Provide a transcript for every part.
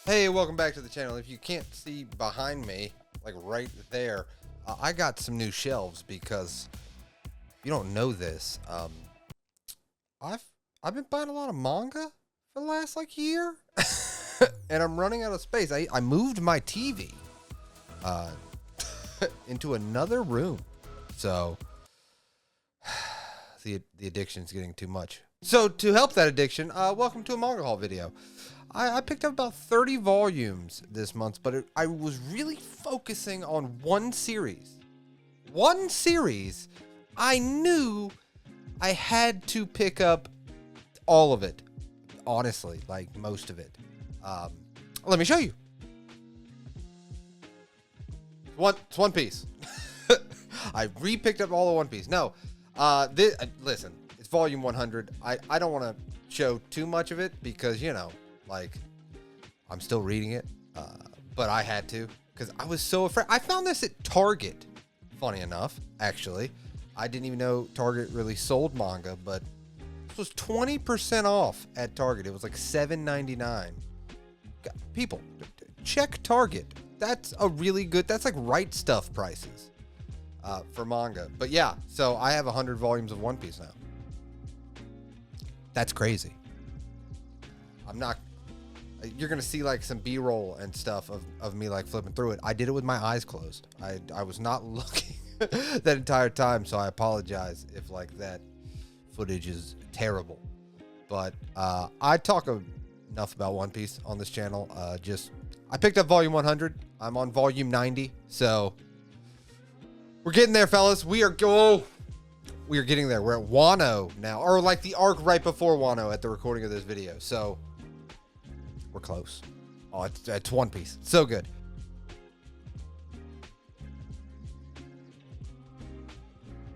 Hey, welcome back to the channel. If you can't see behind me, like right there, I got some new shelves because if you don't know this, I've been buying a lot of manga for the last like year, and I'm running out of space. I moved my TV into another room, so the addiction's getting too much. So to help that addiction, welcome to a Manga Haul video. I picked up about 30 volumes this month, but I was really focusing on one series. One series. I knew I had to pick up all of it. Honestly, like most of it. Let me show you. It's One Piece. I re-picked up all of One Piece. No, listen, it's volume 100. I don't want to show too much of it because, you know, like, I'm still reading it, but I had to because I was so afraid. I found this at Target, funny enough, actually. I didn't even know Target really sold manga, but this was 20% off at Target. It was like $7.99. People, check Target. That's a really good, that's like Right Stuff prices for manga. But yeah, so I have 100 volumes of One Piece now. That's crazy. I'm not... You're gonna see like some B-roll and stuff of me like flipping through it. I did it with my eyes closed. I was not looking that entire time, so I apologize if like that footage is terrible. But I talk enough about One Piece on this channel. I picked up volume 100. I'm on volume 90, so we're getting there, fellas. We are getting there. We're at Wano now, or like the arc right before Wano at the recording of this video. So we're close. Oh, it's One Piece. So good.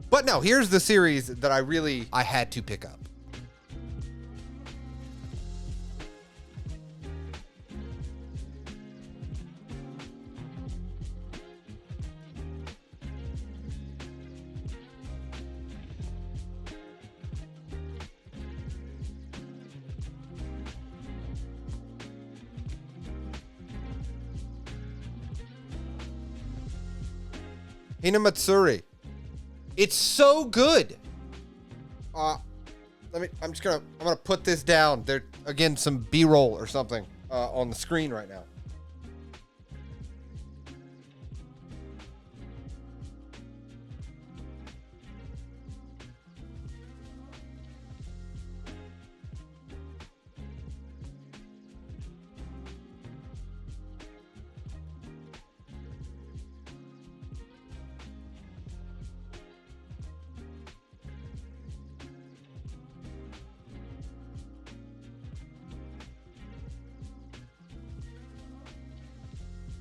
But no, here's the series that I had to pick up. Hina Matsuri. It's so good. I'm gonna put this down. There again, some B-roll or something on the screen right now.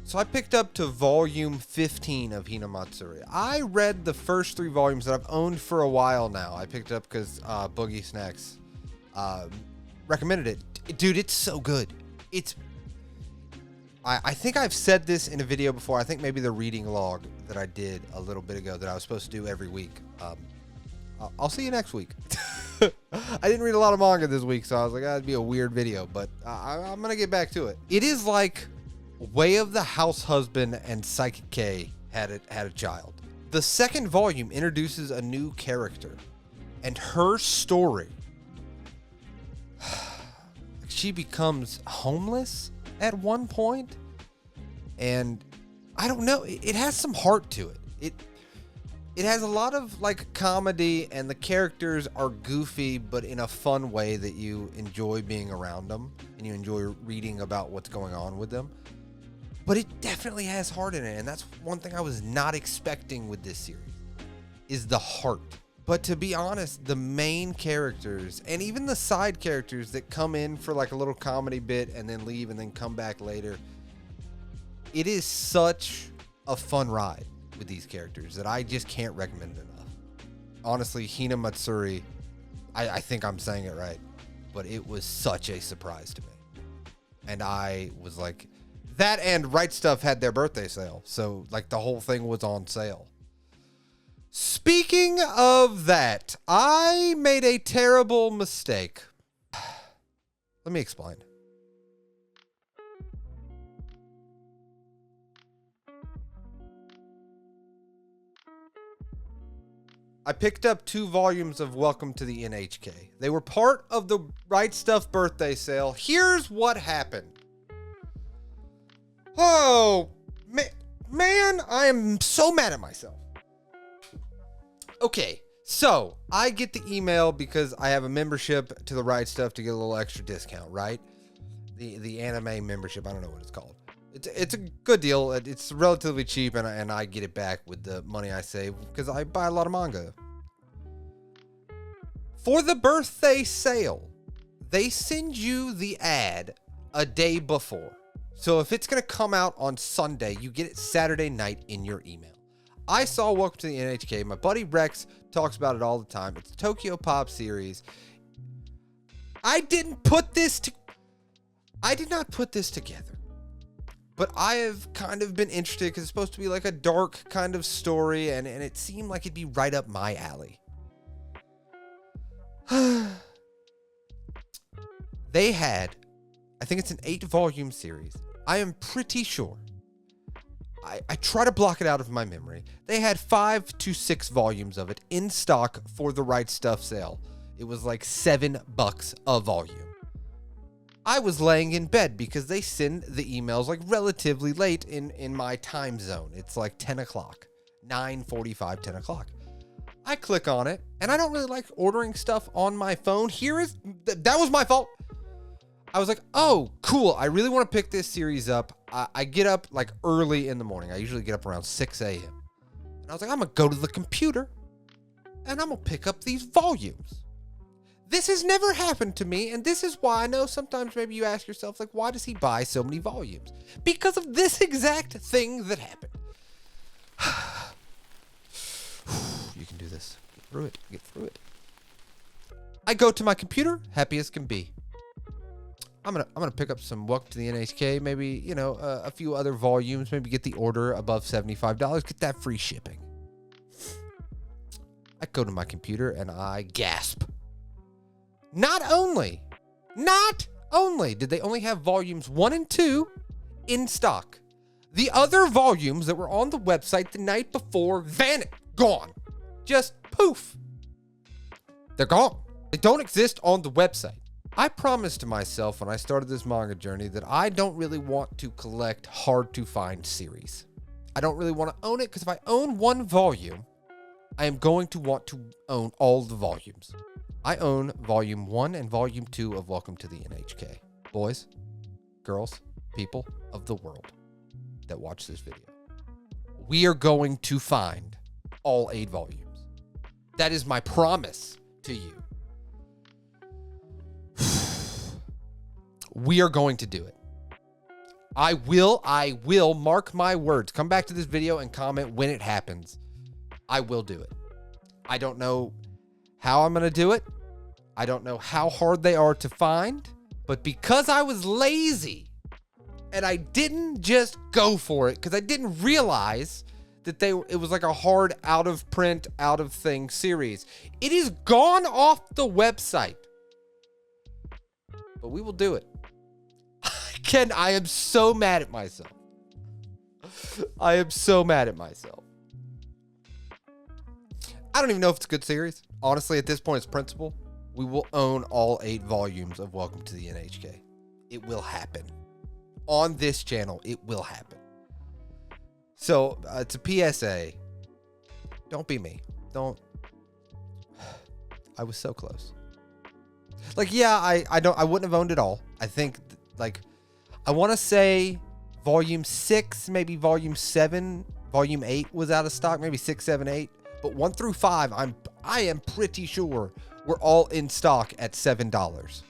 So I picked up to volume 15 of Hina Matsuri. I read the first 3 volumes that I've owned for a while now. I picked it up because Boogie Snacks recommended it. Dude, it's so good. I think I've said this in a video before. I think maybe the reading log that I did a little bit ago that I was supposed to do every week. I'll see you next week. I didn't read a lot of manga this week, so I was like, that'd be a weird video, but I'm going to get back to it. It is like Way of the House Husband and Psychic K had a child. The second volume introduces a new character, and her story. She becomes homeless at one point, and I don't know. It has some heart to it. It has a lot of like comedy, and the characters are goofy, but in a fun way that you enjoy being around them, and you enjoy reading about what's going on with them. But it definitely has heart in it, and that's one thing I was not expecting with this series, is the heart. But to be honest, the main characters, and even the side characters that come in for like a little comedy bit and then leave and then come back later, it is such a fun ride with these characters that I just can't recommend it enough. Honestly, Hina Matsuri, I think I'm saying it right, but it was such a surprise to me. And I was like... That and Right Stuff had their birthday sale, so like the whole thing was on sale. Speaking of that, I made a terrible mistake. Let me explain. I picked up 2 volumes of Welcome to the NHK. They were part of the Right Stuff birthday sale. Here's what happened. Oh, man, I am so mad at myself. Okay, so I get the email because I have a membership to the Right Stuff to get a little extra discount, right? The anime membership, I don't know what it's called. It's a good deal. It's relatively cheap, and I get it back with the money I save because I buy a lot of manga. For the birthday sale, they send you the ad a day before. So if it's going to come out on Sunday, you get it Saturday night in your email. I saw Welcome to the NHK. My buddy Rex talks about it all the time. It's a Tokyo Pop series. I did not put this together. But I have kind of been interested because it's supposed to be like a dark kind of story, and it seemed like it'd be right up my alley. They had, I think it's an 8-volume series. I am pretty sure. I try to block it out of my memory. They had 5 to 6 volumes of it in stock for the Right Stuff sale. It was like $7 a volume. I was laying in bed because they send the emails like relatively late in my time zone. It's like 10 o'clock, 9:45, 10 o'clock. I click on it, and I don't really like ordering stuff on my phone. That was my fault. I was like, oh, cool. I really want to pick this series up. I get up like early in the morning. I usually get up around 6 a.m. And I was like, I'm going to go to the computer, and I'm going to pick up these volumes. This has never happened to me, and this is why I know sometimes maybe you ask yourself, like, why does he buy so many volumes? Because of this exact thing that happened. You can do this. Get through it. Get through it. I go to my computer, happy as can be. I'm gonna pick up some Welcome to the NHK, maybe, a few other volumes, maybe get the order above $75, get that free shipping. I go to my computer and I gasp. Not only did they only have volumes 1 and 2 in stock, the other volumes that were on the website the night before vanished, gone. Just poof. They're gone. They don't exist on the website. I promised to myself when I started this manga journey that I don't really want to collect hard to find series. I don't really want to own it because if I own 1 volume, I am going to want to own all the volumes. I own volume 1 and volume 2 of Welcome to the NHK. Boys, girls, people of the world that watch this video, we are going to find all 8 volumes. That is my promise to you. We are going to do it. I will mark my words. Come back to this video and comment when it happens. I will do it. I don't know how I'm going to do it. I don't know how hard they are to find, but because I was lazy and I didn't just go for it because I didn't realize that it was like a hard out of print, out of thing series. It is gone off the website, but we will do it. I am so mad at myself. I am so mad at myself. I don't even know if it's a good series. Honestly, at this point, it's principle. We will own all 8 volumes of Welcome to the NHK. It will happen. On this channel, it will happen. So, it's a PSA. Don't be me. Don't. I was so close. Like, yeah, I wouldn't have owned it all. I think, I want to say volume 6, maybe volume 7, volume 8 was out of stock, maybe 6, 7, 8. But 1 through 5, I am pretty sure were all in stock at $7.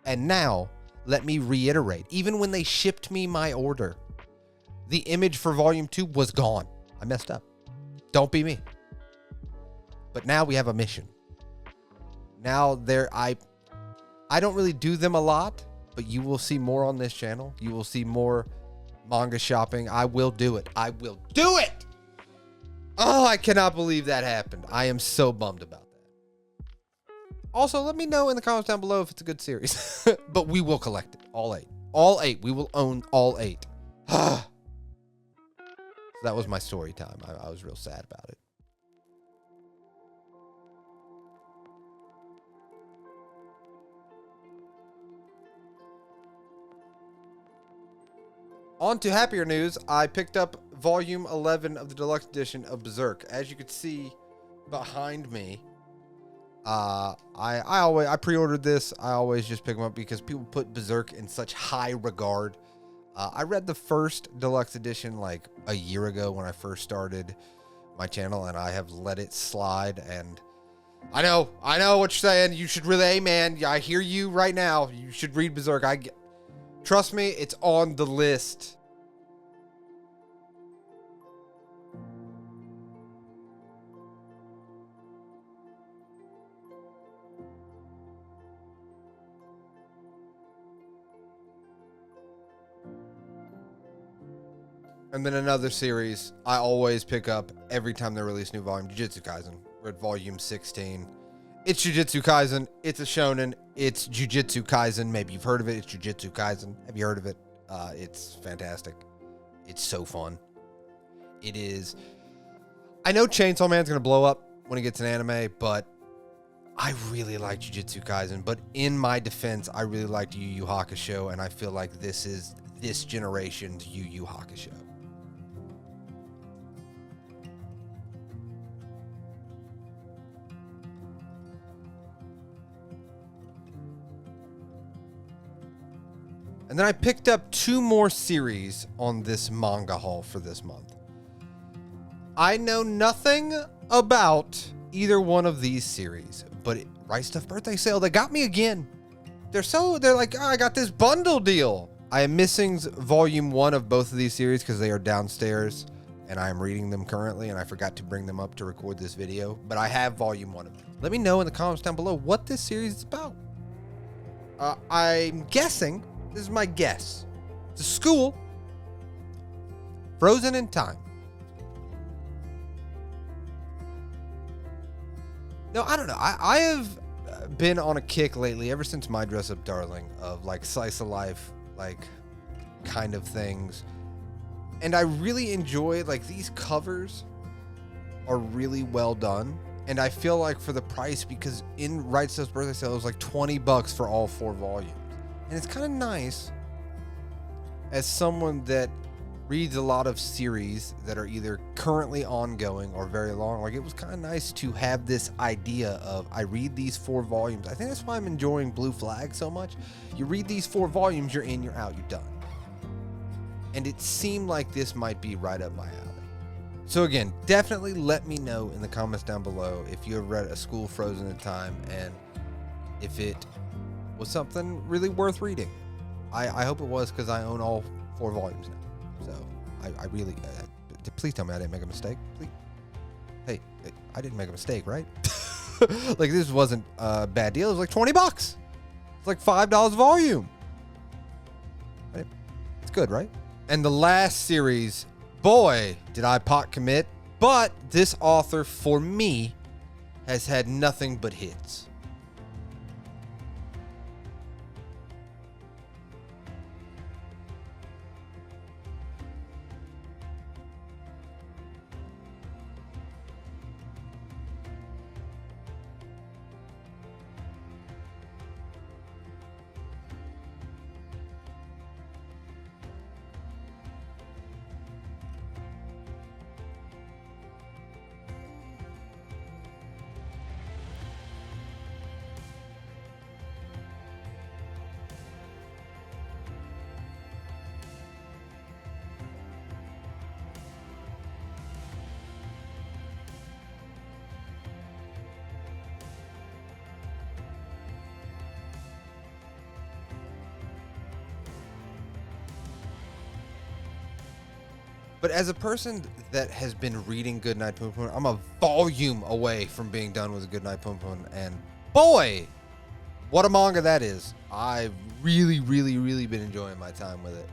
And now, let me reiterate, even when they shipped me my order, the image for volume 2 was gone. I messed up. Don't be me. But now we have a mission. Now I don't really do them a lot, but you will see more on this channel. You will see more manga shopping. I will do it. I will do it. Oh, I cannot believe that happened. I am so bummed about that. Also, let me know in the comments down below if it's a good series. But we will collect it. All 8. All 8. We will own all 8. So that was my story time. I was real sad about it. On to happier news. I picked up volume 11 of the deluxe edition of Berserk. As you can see behind me, I pre-ordered this. I always just pick them up because people put Berserk in such high regard. I read the first deluxe edition like a year ago when I first started my channel, and I have let it slide. And I know what you're saying. You should really, hey man, I hear you right now. You should read Berserk. Trust me, it's on the list. And then another series I always pick up every time they release new volume, Jujutsu Kaisen. We're at volume 16. It's Jujutsu Kaisen. It's a shonen. It's Jujutsu Kaisen. Maybe you've heard of it. It's Jujutsu Kaisen. Have you heard of it? It's fantastic. It's so fun. It is. I know Chainsaw Man's going to blow up when he gets an anime, but I really like Jujutsu Kaisen. But in my defense, I really liked Yu Yu Hakusho, and I feel like this is this generation's Yu Yu Hakusho. And then I picked up 2 more series on this manga haul for this month. I know nothing about either one of these series, but Right Stuff birthday sale, they got me again. They're like, oh, I got this bundle deal. I am missing volume 1 of both of these series because they are downstairs and I am reading them currently, and I forgot to bring them up to record this video, but I have volume 1 of them. Let me know in the comments down below what this series is about. I'm guessing, this is my guess, it's a school frozen in time. No, I don't know. I have been on a kick lately, ever since My Dress Up Darling, of like slice of life, like kind of things. And I really enjoy, like, these covers are really well done. And I feel like for the price, because in Right Stuff's birthday sale, it was like $20 for all 4 volumes. And it's kind of nice as someone that reads a lot of series that are either currently ongoing or very long. Like, it was kind of nice to have this idea of, I read these 4 volumes. I think that's why I'm enjoying Blue Flag so much. You read these 4 volumes, you're in, you're out, you're done. And it seemed like this might be right up my alley. So again, definitely let me know in the comments down below if you have read A School Frozen in Time and if it was something really worth reading. I hope it was, because I own all 4 volumes now. So I really, please tell me I didn't make a mistake. Please. Hey, I didn't make a mistake, right? Like, this wasn't a bad deal. It was like $20. It's like $5 volume. Right? It's good, right? And the last series, boy, did I pot commit. But this author, for me, has had nothing but hits. But as a person that has been reading Goodnight Poon Poon, I'm a volume away from being done with Goodnight Poon Poon. And boy, what a manga that is. I've really, really, really been enjoying my time with it.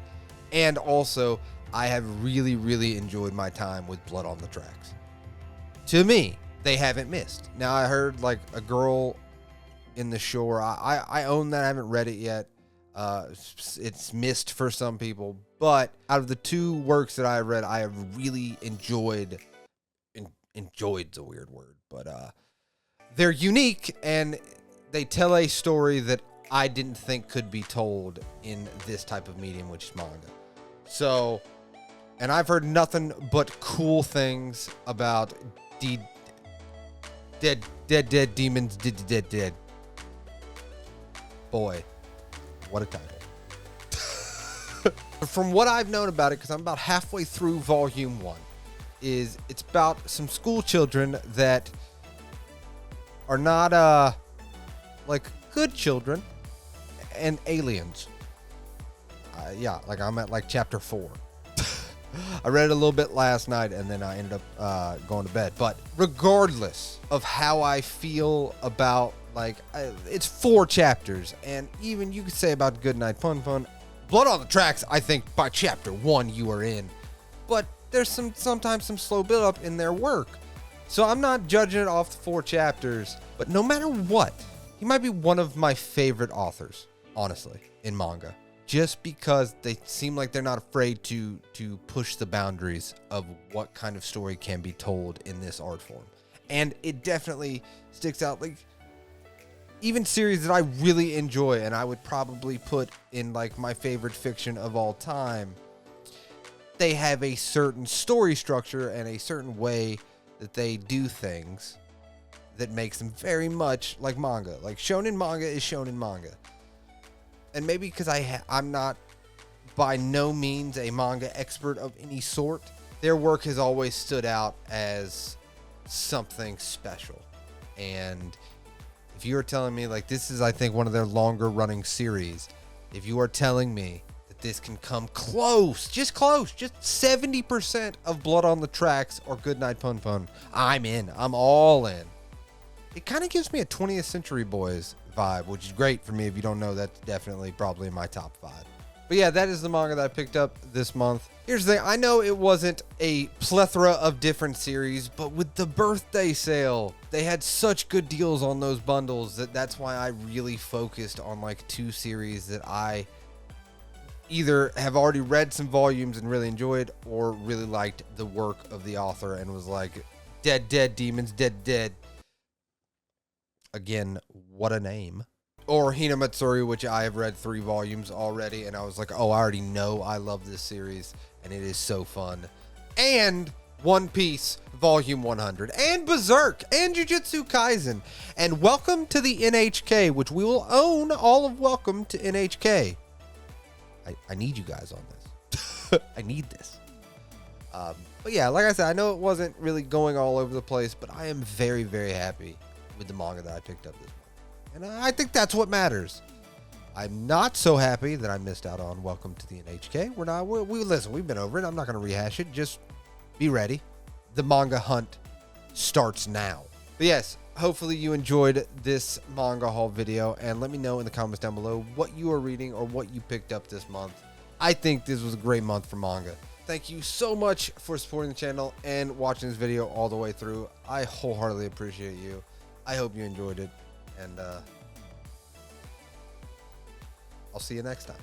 And also, I have really, really enjoyed my time with Blood on the Tracks. To me, they haven't missed. Now, I heard like A Girl in the Shore. I own that. I haven't read it yet. It's missed for some people, but out of the 2 works that I've read, I have really enjoyed. Enjoyed's a weird word, but they're unique and they tell a story that I didn't think could be told in this type of medium, which is manga. So, and I've heard nothing but cool things about dead demons dead. Boy, what a title. From what I've known about it, because I'm about halfway through volume 1, is it's about some school children that are not like good children and aliens. Yeah, like I'm at like chapter 4. I read it a little bit last night and then I ended up going to bed. But regardless of how I feel about, like, it's 4 chapters, and even you could say about Goodnight Fun Fun, Blood on the Tracks, I think by chapter 1 you are in. But there's sometimes some slow build up in their work. So I'm not judging it off the 4 chapters, but no matter what, he might be one of my favorite authors, honestly, in manga. Just because they seem like they're not afraid to push the boundaries of what kind of story can be told in this art form. And it definitely sticks out. Like, even series that I really enjoy and I would probably put in like my favorite fiction of all time, they have a certain story structure and a certain way that they do things that makes them very much like manga. Like, shonen manga is shonen manga. And maybe because I'm not by no means a manga expert of any sort, their work has always stood out as something special. And if you are telling me, like, this is, I think, one of their longer running series, if you are telling me that this can come close, just 70% of Blood on the Tracks or Goodnight Fun Fun, I'm in. I'm all in. It kind of gives me a 20th Century Boys vibe, which is great for me. If you don't know, that's definitely probably in my top 5. But yeah, that is the manga that I picked up this month. Here's the thing. I know it wasn't a plethora of different series, but with the birthday sale, they had such good deals on those bundles that's why I really focused on like 2 series that I either have already read some volumes and really enjoyed, or really liked the work of the author and was like, dead demons, dead. Again, what a name. Or Hina Matsuri, which I have read 3 volumes already, and I was like, oh, I already know I love this series, and it is so fun. And One Piece Volume 100, and Berserk, and Jujutsu Kaisen, and Welcome to the NHK, which we will own all of Welcome to NHK. I need you guys on this. I need this. But yeah, like I said, I know it wasn't really going all over the place, but I am very, very happy with the manga that I picked up this month. And I think that's what matters. I'm not so happy that I missed out on Welcome to the NHK. Listen, we've been over it. I'm not going to rehash it. Just be ready. The manga hunt starts now. But yes, hopefully you enjoyed this manga haul video, and let me know in the comments down below what you are reading or what you picked up this month. I think this was a great month for manga. Thank you so much for supporting the channel and watching this video all the way through. I wholeheartedly appreciate you. I hope you enjoyed it, and I'll see you next time.